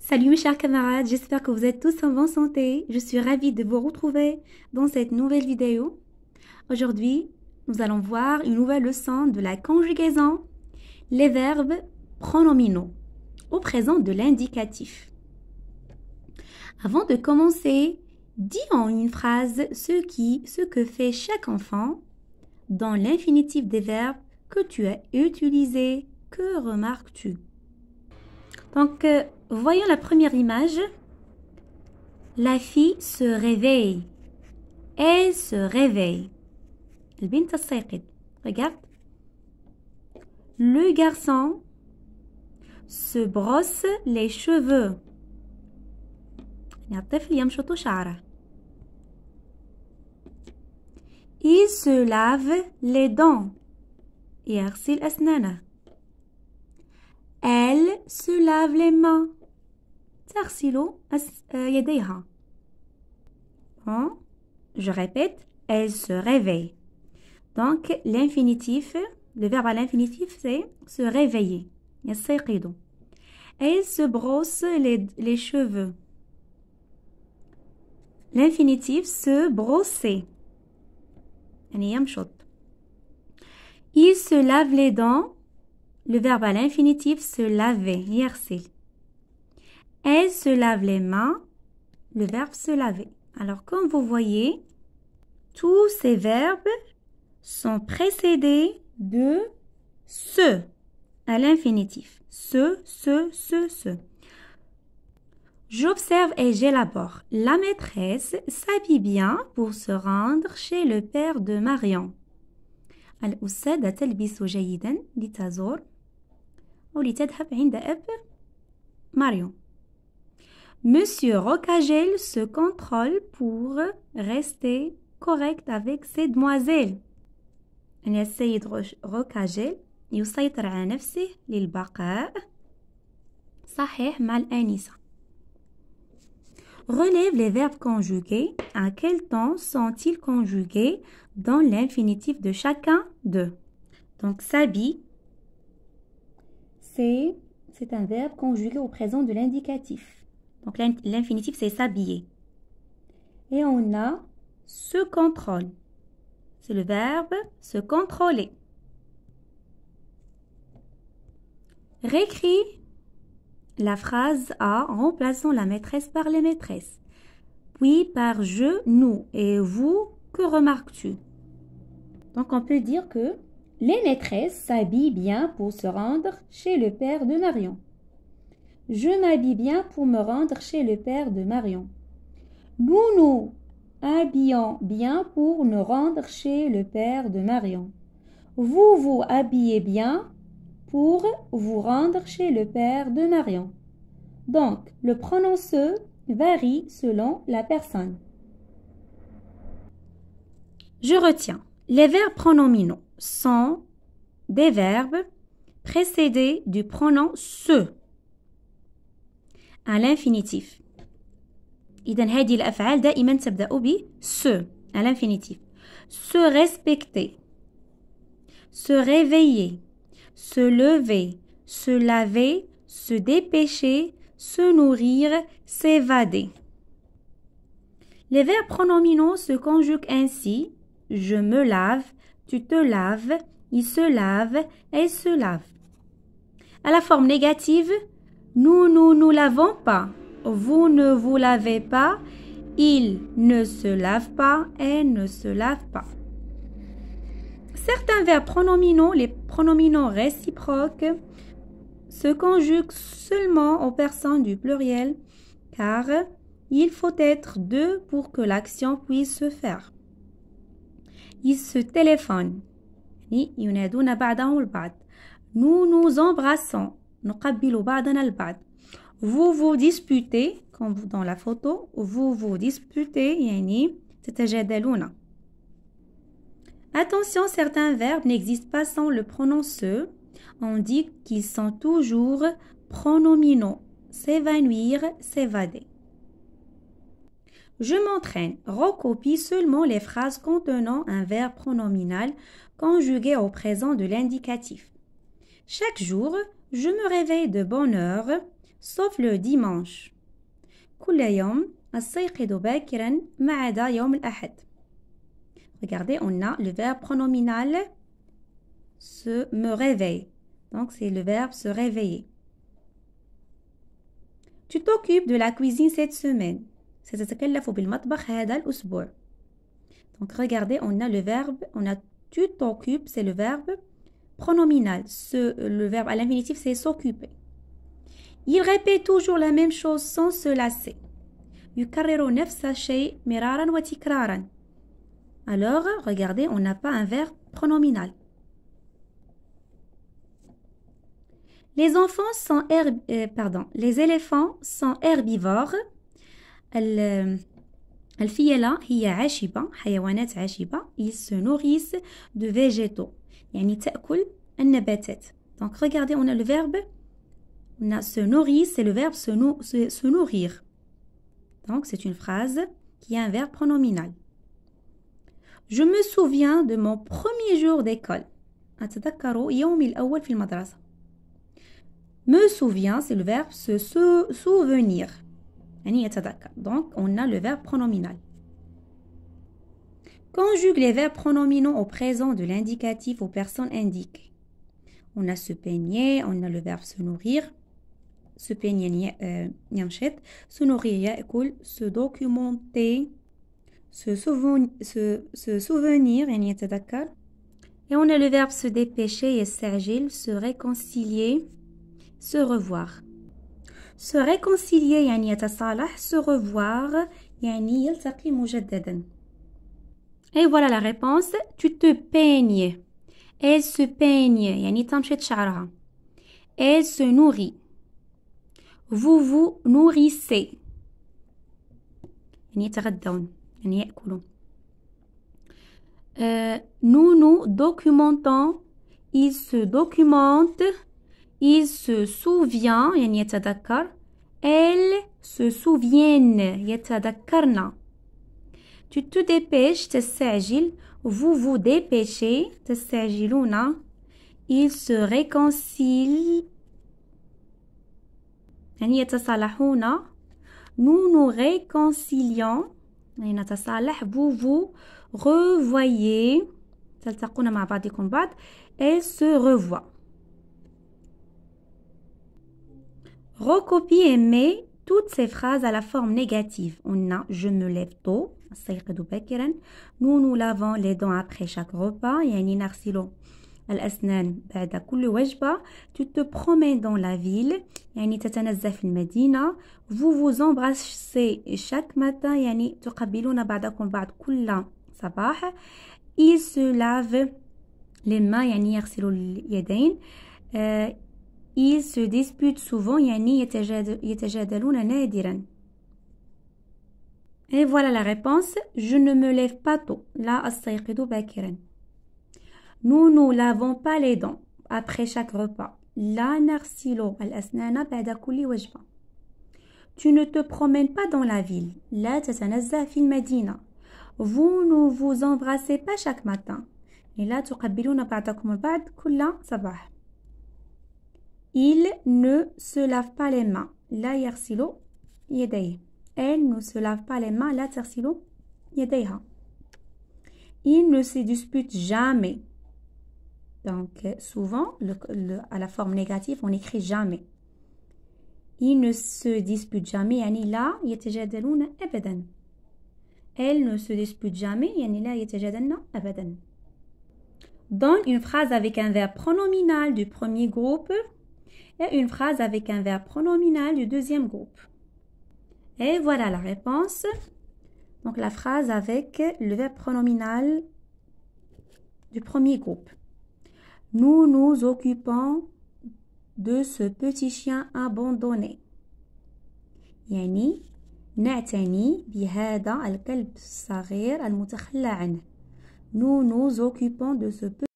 Salut mes chers camarades, j'espère que vous êtes tous en bonne santé. Je suis ravie de vous retrouver dans cette nouvelle vidéo. Aujourd'hui, nous allons voir une nouvelle leçon de la conjugaison, les verbes pronominaux au présent de l'indicatif. Avant de commencer, dis en une phrase ce que fait chaque enfant dans l'infinitif des verbes que tu as utilisés. Que remarques-tu? Donc, voyons la première image. La fille se réveille. Elle se réveille. البنت تستيقظ. Regarde. Le garçon se brosse les cheveux. الطفل يمشط شعره. Il se lave les dents. يغسل أسنانه. Elle se lave les mains. تغسل يديها. Bon, je répète, elle se réveille. Donc, l'infinitif, le verbe à l'infinitif, c'est se réveiller. يستيقظ. Elle se brosse les cheveux. L'infinitif, se brosser. يعني يمشط. Il se lave les dents. Le verbe à l'infinitif, se laver. يغسل. Elle se lave les mains. Le verbe se laver. Alors, comme vous voyez, tous ces verbes sont précédés de se à l'infinitif. Ce. J'observe et j'élabore. La maîtresse s'habille bien pour se rendre chez le père de Marion. الأستاذة تلبس جيدا لتزور أو لتذهب عند أب ماريون. Monsieur Rocagel se contrôle pour rester correct avec ses demoiselles. أن السيد روكاجيل يسيطر على نفسه للبقاء صحيح مع الآنسة. Relève les verbes conjugués. À quel temps sont-ils conjugués dans l'infinitif de chacun d'eux? Donc, s'habille, c'est un verbe conjugué au présent de l'indicatif. Donc, l'infinitif, c'est s'habiller. Et on a se contrôle. C'est le verbe se contrôler. Réécris la phrase A en remplaçant la maîtresse par les maîtresses. Puis par je, nous et vous, que remarques-tu? Donc on peut dire que les maîtresses s'habillent bien pour se rendre chez le père de Marion. Je m'habille bien pour me rendre chez le père de Marion. Nous nous habillons bien pour nous rendre chez le père de Marion. Vous vous habillez bien pour vous rendre chez le père de Marion. Donc, le pronom se varie selon la personne. Je retiens. Les verbes pronominaux sont des verbes précédés du pronom se à l'infinitif. إذن هذه الأفعال دائما تبدأ ب se à l'infinitif. Se respecter, se réveiller, se lever, se laver, se dépêcher, se nourrir, s'évader. Les verbes pronominaux se conjuguent ainsi. Je me lave, tu te laves, il se lave, elle se lave. À la forme négative, nous lavons pas, vous ne vous lavez pas, il ne se lave pas, elle ne se lave pas. Certains verbes pronominaux, les pronominaux réciproques, se conjuguent seulement aux personnes du pluriel car il faut être deux pour que l'action puisse se faire. Ils se téléphonent. ينادون بعضهم البعض. Nous nous embrassons. نقبل بعضنا البعض. Vous vous disputez, comme dans la photo, vous vous disputez, يعني تتجادلون. Attention, certains verbes n'existent pas sans le pronom se. On dit qu'ils sont toujours pronominaux. S'évanouir, s'évader. Je m'entraîne. Recopie seulement les phrases contenant un verbe pronominal conjugué au présent de l'indicatif. Chaque jour, je me réveille de bonne heure sauf le dimanche. كل يوم أستيقظ باكرا ما عدا يوم الأحد. Regardez, on a le verbe pronominal me réveille. Donc, c'est le verbe se réveiller. Tu t'occupes de la cuisine cette semaine. ستتكلف بالمطبخ هذا الأسبوع. Donc, regardez, on a le verbe, on a tu t'occupes, c'est le verbe pronominal. Le verbe à l'infinitif, c'est s'occuper. Il répète toujours la même chose sans se lasser. يكرر نفس الشيء مرارا وتكرارا. Alors, regardez, on n'a pas un verbe pronominal. Les enfants sont les éléphants sont herbivores. الفيلة هي عاشبة، حيوانات عاشبة. Ils se nourrissent de végétaux. يعني تأكل النباتات. Donc, regardez, on a le verbe, on a se nourrir, c'est le verbe se nourrir. Donc, c'est une phrase qui a un verbe pronominal. Je me souviens de mon premier jour d'école. أتذكر يومي الأول في المدرسة. Me souviens, c'est le verbe se souvenir. يعني يتذكر. Donc, on a le verbe pronominal. Conjugue les verbes pronominaux au présent de l'indicatif aux personnes indiquées. On a se peigner, on a le verbe se nourrir. Se peigner ينشط, se nourrir يأكل, se documenter, se souvenir يعني يتذكر. Et on a le verbe se dépêcher يستعجل, se réconcilier, se revoir. Se réconcilier يعني يتصالح, se revoir يعني يلتقي مجددا. Et voilà la réponse. Tu te peignes. Elle se peigne يعني تمشط شعرها. Elle se nourrit. Vous vous nourrissez. يعني يتغدون يعني يأكلون. Nous nous documentons. Il se documente. Il se souvient يعني يتذكر. Elles se souviennent يتذكرن. Tu te dépêches تستعجل. Vous vous dépêchez تستعجلون. Ils se réconcilient يعني يتصالحون. Nous nous réconcilions يعني نتصالح. Vous vous revoyez تلتقون مع بعضكم بعض. Elle se revoit. Recopiez et mets toutes ces phrases à la forme négative. On a je me lève tôt. Nous nous lavons les dents après chaque repas. يعني نغسل الأسنان بعد كل وجبة. Tu te promènes dans la ville. يعني تتنزه في المدينة. Vous vous embrassez chaque matin. يعني تقبلون بعضكم بعض كل صباح. Il se lave les mains. يعني يغسل اليدين. Ils se disputent souvent. يعني يتجادلون نادرا. Et voilà la réponse. Je ne me lève pas tôt. لا أستيقظ باكرا. Nous nous lavons pas les dents après chaque repas. لا نغسل الأسنان بعد كل وجبة. Tu ne te promènes pas dans la ville. لا تتنزه في المدينة. Vous ne vous embrassez pas chaque matin. لا تقبلون بعضكم البعض كل صباح. Il ne se lave pas les mains. لا يغسل يديه. Elle ne se lave pas les mains. لا تغسل يديها. Il ne se dispute jamais. Donc, souvent, à la forme négative, on écrit jamais. Il ne se dispute jamais. يعني لا يتجادلون أبدا. Elle ne se dispute jamais. يعني لا يتجادلن أبدا. Donne une phrase avec un verbe pronominal du premier groupe et une phrase avec un verbe pronominal du deuxième groupe. Et voilà la réponse. Donc, la phrase avec le verbe pronominal du premier groupe. Nous nous occupons de ce petit chien abandonné. يعني نعتني بهذا الكلب الصغير المتخلى عنه. Nous nous occupons de ce petit